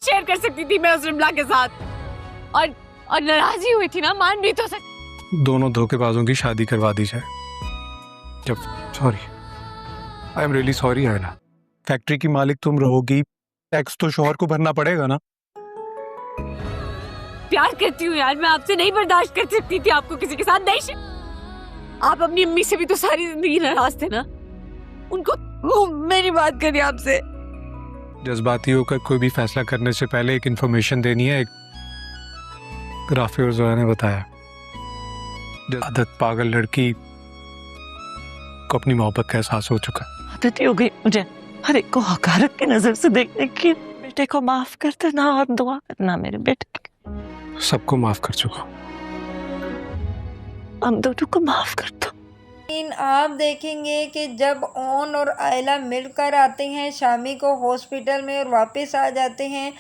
Share कर सकती थी मैं उस रिमला के साथ। और नाराजगी हुई थी ना, मान भी तो सकती। दोनों धोखेबाजों की शादी करवा दी जाए। जब sorry, I am really sorry आयला। फैक्ट्री की मालिक तुम रहोगी, टैक्स तो शौहर को भरना पड़ेगा ना। प्यार करती हूँ यार, मैं आपसे नहीं बर्दाश्त कर सकती थी आपको किसी के साथ नहीं। आप अपनी अम्मी से भी तो सारी जिंदगी नाराज थे ना, उनको मेरी बात करिए आपसे। जज्बाती होकर कोई भी फैसला करने से पहले एक इन्फॉर्मेशन देनी है। एक राफी और जोया ने बताया, आदत पागल लड़की को अपनी मोहब्बत का एहसास हो चुका। आदत ही हो गई मुझे हर एक को हकारत की नजर से देखने की। बेटे को माफ कर देना और दुआ करना मेरे बेटे की। सबको माफ कर चुका। हम दोनों को माफ कर दो। लेकिन आप देखेंगे कि जब ओन और आयला मिलकर आते हैं शामी को हॉस्पिटल में और वापस आ जाते हैं,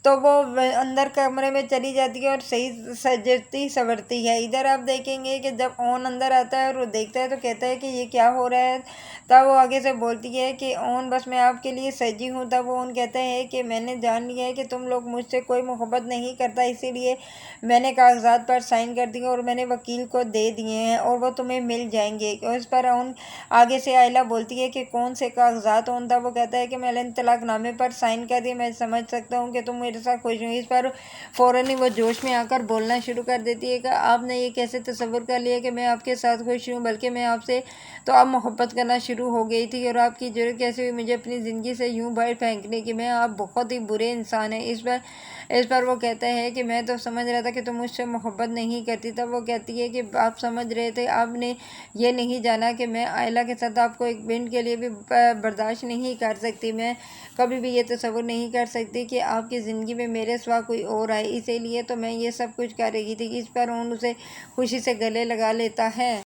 तो वो अंदर कमरे में चली जाती है और सही सजती संवरती है। इधर आप देखेंगे कि जब ओन अंदर आता है और वो देखता है तो कहता है कि ये क्या हो रहा है। तब वो आगे से बोलती है कि ओन बस मैं आपके लिए सजी हूँ। तब वो ओन कहता है कि मैंने जान लिया है कि तुम लोग मुझसे कोई मोहब्बत नहीं करता, इसीलिए मैंने कागजात पर साइन कर दिए और मैंने वकील को दे दिए हैं और वो तुम्हें मिल जाएंगे। उस पर ओन आगे से आयला बोलती है कि कौन से कागजात। ओन तब वो कहता है कि मैंने तलाकनामे पर साइन कर दिए, मैं समझ सकता हूँ कि तुम मेरे साथ खुश हुई। इस पर फ़ौरन ही वो जोश में आकर बोलना शुरू कर देती है कि आपने ये कैसे तसव्वुर कर लिया कि मैं आपके साथ खुश हूँ, बल्कि मैं आपसे तो अब मोहब्बत करना शुरू हो गई थी और आपकी ज़रूरत कैसे हुई मुझे अपनी ज़िंदगी से यूँ बाहर फेंकने की। मैं आप बहुत ही बुरे इंसान हैं। इस पर वो कहता है कि मैं तो समझ रहा था कि तुम मुझसे मोहब्बत नहीं करती। तब वो कहती है कि आप समझ रहे थे, आपने ये नहीं जाना कि मैं आयला के साथ आपको एक मिनट के लिए भी बर्दाश्त नहीं कर सकती। मैं कभी भी ये तसव्वुर नहीं कर सकती कि आपकी ज़िंदगी में मेरे सिवा कोई और आए, इसीलिए तो मैं ये सब कुछ कर रही थी। इस पर उन उसे खुशी से गले लगा लेता है।